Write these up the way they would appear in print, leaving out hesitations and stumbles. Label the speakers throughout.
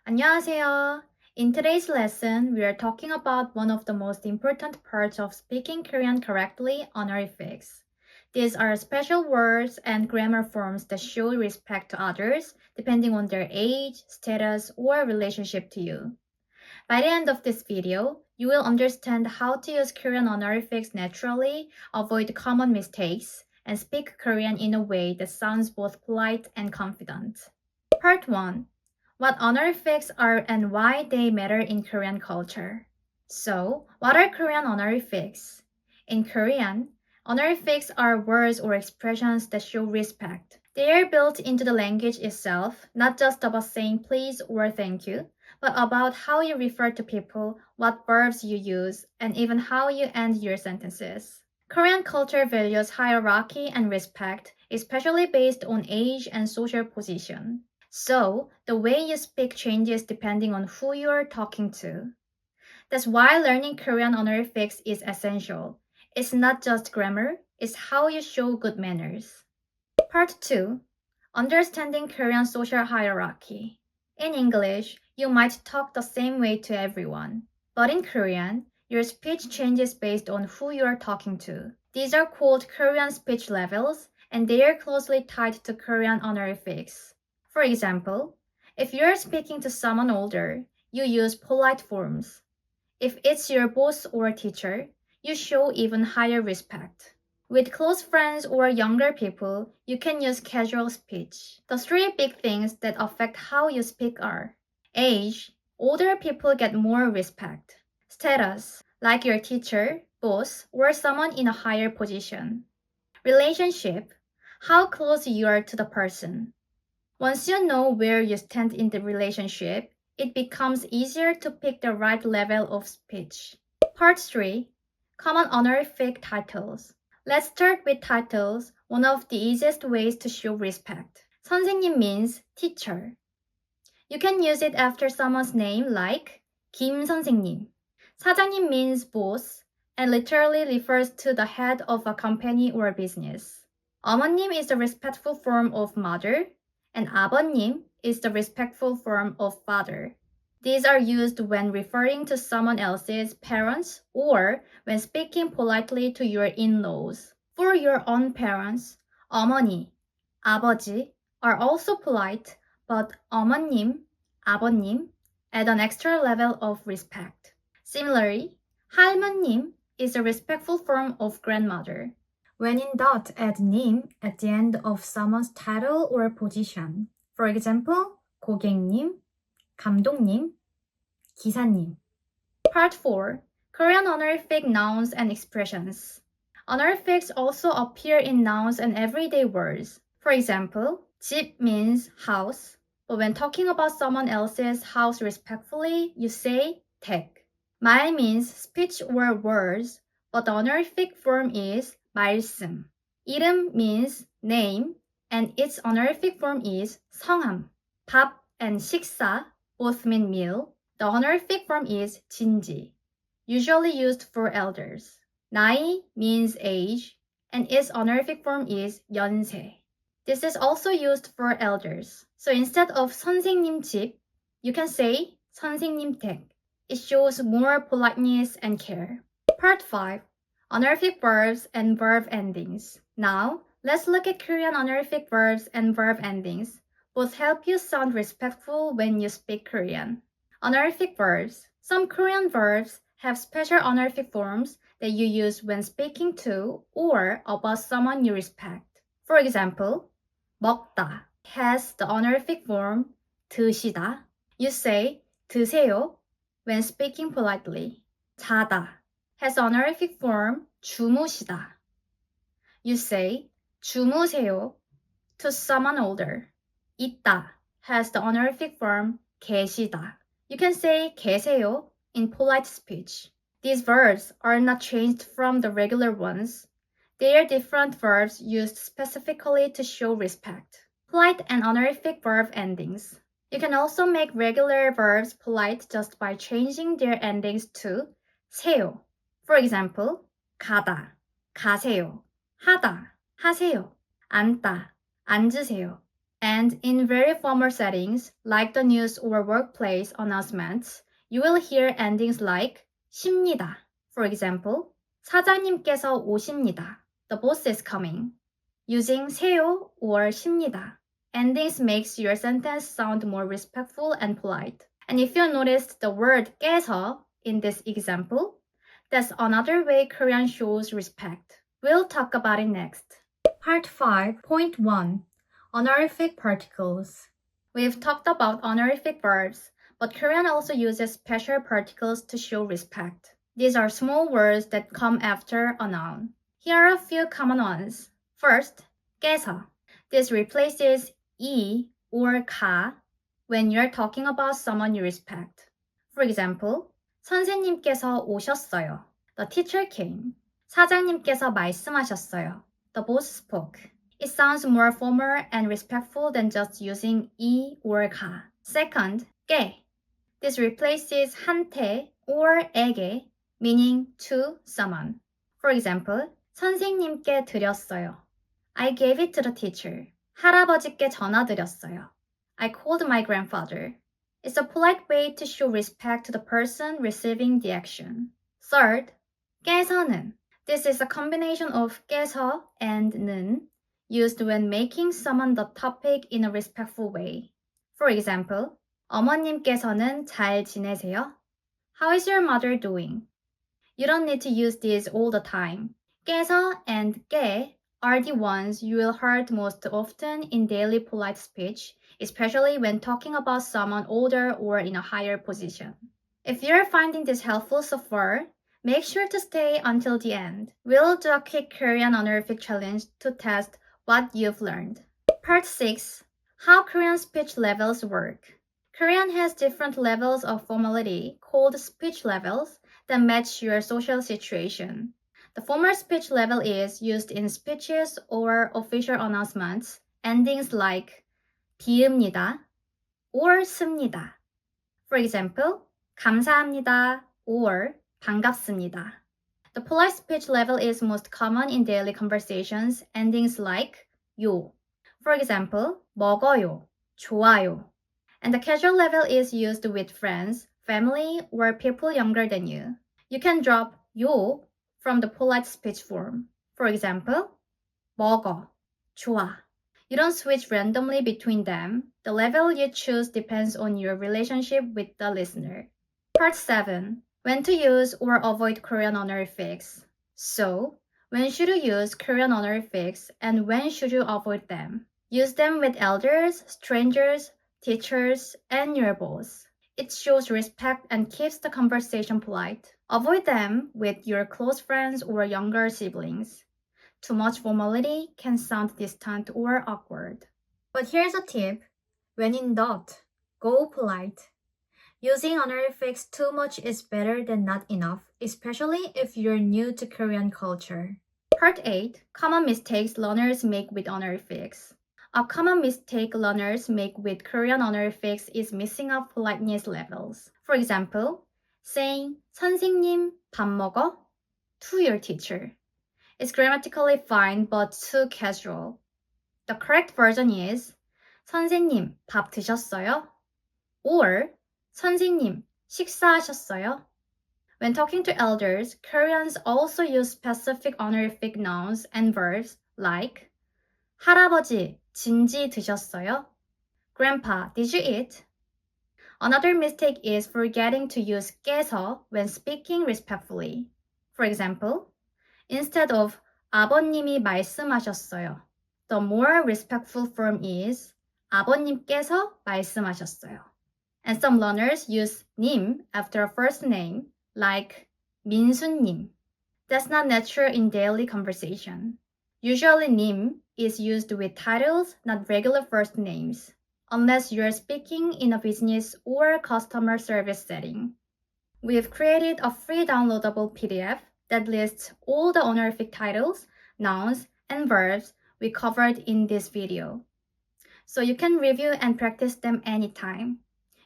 Speaker 1: 안녕하세요. In today's lesson, we are talking about one of the most important parts of speaking Korean correctly, honorifics. These are special words and grammar forms that show respect to others depending on their age, status, or relationship to you. By the end of this video, you will understand how to use Korean honorifics naturally, avoid common mistakes, and speak Korean in a way that sounds both polite and confident. Part 1. What honorifics are and why they matter in Korean culture. So, what are Korean honorifics? In Korean, honorifics are words or expressions that show respect. They are built into the language itself, not just about saying please or thank you, but about how you refer to people, what verbs you use, and even how you end your sentences. Korean culture values hierarchy and respect, especially based on age and social position. So, the way you speak changes depending on who you are talking to. That's why learning Korean honorifics is essential. It's not just grammar, it's how you show good manners. Part 2. Understanding Korean social hierarchy. In English, you might talk the same way to everyone. But in Korean, your speech changes based on who you are talking to. These are called Korean speech levels, and they are closely tied to Korean honorifics. For example, if you're speaking to someone older, you use polite forms. If it's your boss or teacher, you show even higher respect. With close friends or younger people, you can use casual speech. The three big things that affect how you speak are age, older people get more respect. Status, like your teacher, boss, or someone in a higher position. Relationship, how close you are to the person. Once you know where you stand in the relationship, it becomes easier to pick the right level of speech. Part 3. Common honorific titles. Let's start with titles, one of the easiest ways to show respect. 선생님 means teacher. You can use it after someone's name like 김 선생님. 사장님 means boss and literally refers to the head of a company or business. 어머님 is the respectful form of mother, and 아버님 is the respectful form of father. These are used when referring to someone else's parents or when speaking politely to your in-laws. For your own parents, 어머니, 아버지 are also polite, but 어머님, 아버님 add an extra level of respect. Similarly, 할머님 is a respectful form of grandmother. When in doubt, add 님 at the end of someone's title or position. For example, 고객님, 감독님, 기사님. Part 4. Korean honorific nouns and expressions. Honorifics also appear in nouns and everyday words. For example, 집 means house, but when talking about someone else's house respectfully, you say 댁. 말 means speech or words, but the honorific form is 말씀. 이름 means name, and its honorific form is 성함. 밥 and 식사 both mean meal. The honorific form is 진지, usually used for elders. 나이 means age, and its honorific form is 연세. This is also used for elders. So instead of 선생님 집, you can say 선생님 댁. It shows more politeness and care. Part 5. Honorific verbs and verb endings. Now, let's look at Korean honorific verbs and verb endings. Both help you sound respectful when you speak Korean. Honorific verbs. Some Korean verbs have special honorific forms that you use when speaking to or about someone you respect. For example, 먹다 has the honorific form 드시다. You say 드세요 when speaking politely. 자다 has honorific form 주무시다. You say 주무세요 to someone older. 있다 has the honorific form 계시다. You can say 계세요 in polite speech. These verbs are not changed from the regular ones. They are different verbs used specifically to show respect. Polite and honorific verb endings. You can also make regular verbs polite just by changing their endings to 세요. For example, 가다, 가세요, 하다, 하세요, 앉다, 앉으세요. And in very formal settings, like the news or workplace announcements, you will hear endings like 십니다. For example, 사장님께서 오십니다. The boss is coming. Using 세요 or 십니다. Endings makes your sentence sound more respectful and polite. And if you noticed the word 깨서 in this example, that's another way Korean shows respect. We'll talk about it next. Part 5.1 Honorific particles. We've talked about honorific verbs, but Korean also uses special particles to show respect. These are small words that come after a noun. Here are a few common ones. First, 깨서. This replaces 이 or 가 when you're talking about someone you respect. For example, 선생님께서 오셨어요. The teacher came. 사장님께서 말씀하셨어요. The boss spoke. It sounds more formal and respectful than just using 이 or 가. Second, 깨. This replaces 한테 or 에게, meaning to someone. For example, 선생님께 드렸어요. I gave it to the teacher. 할아버지께 전화드렸어요. I called my grandfather. It's a polite way to show respect to the person receiving the action. Third, 깨서는. This is a combination of 깨서 and 는, used when making someone the topic in a respectful way. For example, 어머님께서는 잘 지내세요? How is your mother doing? You don't need to use these all the time. 깨서 and 깨 are the ones you will hear most often in daily polite speech, especially when talking about someone older or in a higher position. If you're finding this helpful so far, make sure to stay until the end. We'll do a quick Korean honorific challenge to test what you've learned. Part 6. How Korean speech levels work. Korean has different levels of formality called speech levels that match your social situation. The formal speech level is used in speeches or official announcements, endings like 비읍니다 or 습니다. For example, 감사합니다 or 반갑습니다. The polite speech level is most common in daily conversations, endings like 요. For example, 먹어요, 좋아요. And the casual level is used with friends, family, or people younger than you. You can drop 요 from the polite speech form. For example, 먹어, 좋아. You don't switch randomly between them. The level you choose depends on your relationship with the listener. Part 7. When to use or avoid Korean honorifics. So, when should you use Korean honorifics and when should you avoid them? Use them with elders, strangers, teachers, and your boss. It shows respect and keeps the conversation polite. Avoid them with your close friends or younger siblings. Too much formality can sound distant or awkward. But here's a tip. When in doubt, go polite. Using honorifics too much is better than not enough, especially if you're new to Korean culture. Part 8. Common mistakes learners make with honorifics. A common mistake learners make with Korean honorifics is missing up politeness levels. For example, saying 선생님 밥 먹어? To your teacher. It's grammatically fine but too casual. The correct version is 선생님 밥 드셨어요? Or 선생님 식사하셨어요? When talking to elders, Koreans also use specific honorific nouns and verbs like 할아버지 진지 드셨어요? Grandpa, did you eat? Another mistake is forgetting to use 깨서 when speaking respectfully. For example, instead of 아버님이 말씀하셨어요, the more respectful form is 아버님께서 말씀하셨어요. And some learners use 님 after a first name, like 민수님. That's not natural in daily conversation. Usually 님 is used with titles, not regular first names, unless you're speaking in a business or customer service setting. We've created a free downloadable PDF that lists all the honorific titles, nouns, and verbs we covered in this video. So you can review and practice them anytime.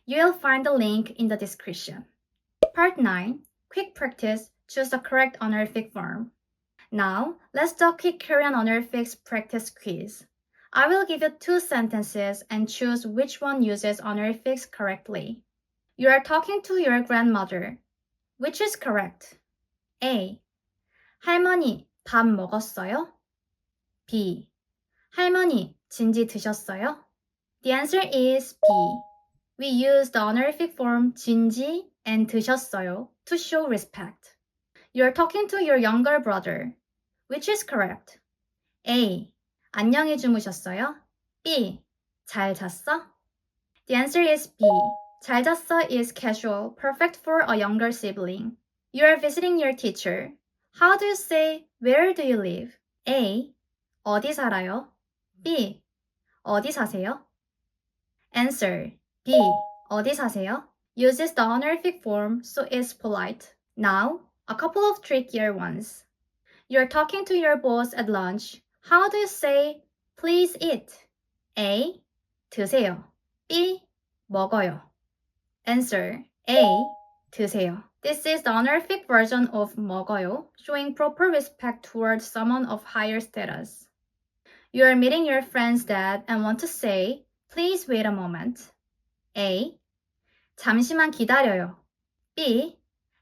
Speaker 1: You'll find the link in the description. Part 9. Quick practice. Choose the correct honorific form. Now, let's do a quick Korean honorifics practice quiz. I will give you 2 sentences and choose which one uses honorifics correctly. You are talking to your grandmother. Which is correct? A. 할머니, 밥 먹었어요? B. 할머니, 진지 드셨어요? The answer is B. We use the honorific form 진지 and 드셨어요 to show respect. You are talking to your younger brother. Which is correct? A. 안녕히 주무셨어요? B. 잘 잤어? The answer is B. 잘 잤어 is casual, perfect for a younger sibling. You are visiting your teacher. How do you say, where do you live? A. 어디 살아요? B. 어디 사세요? Answer. B. 어디 사세요? Uses the honorific form, so it's polite. Now, a couple of trickier ones. You're talking to your boss at lunch. How do you say, please eat? A. 드세요. B. 먹어요. Answer. A. 드세요. This is the honorific version of 먹어요, showing proper respect towards someone of higher status. You are meeting your friend's dad and want to say, please wait a moment. A. 잠시만 기다려요. B.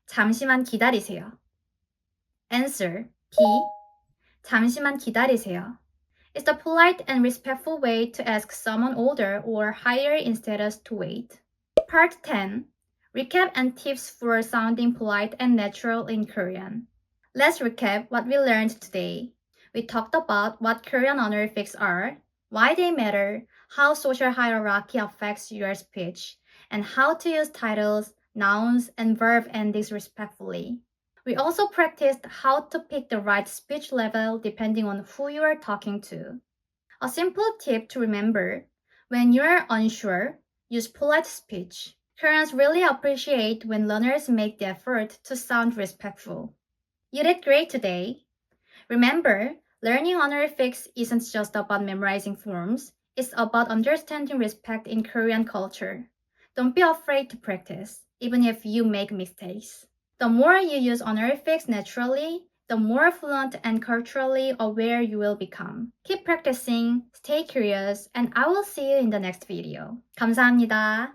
Speaker 1: 잠시만 기다리세요. Answer. B. 잠시만 기다리세요. It's the polite and respectful way to ask someone older or higher in status to wait. Part 10. Recap and tips for sounding polite and natural in Korean. Let's recap what we learned today. We talked about what Korean honorifics are, why they matter, how social hierarchy affects your speech, and how to use titles, nouns, and verb endings respectfully. We also practiced how to pick the right speech level depending on who you are talking to. A simple tip to remember, when you are unsure, use polite speech. Koreans really appreciate when learners make the effort to sound respectful. You did great today. Remember, learning honorifics isn't just about memorizing forms, it's about understanding respect in Korean culture. Don't be afraid to practice, even if you make mistakes. The more you use honorifics naturally, the more fluent and culturally aware you will become. Keep practicing, stay curious, and I will see you in the next video. 감사합니다.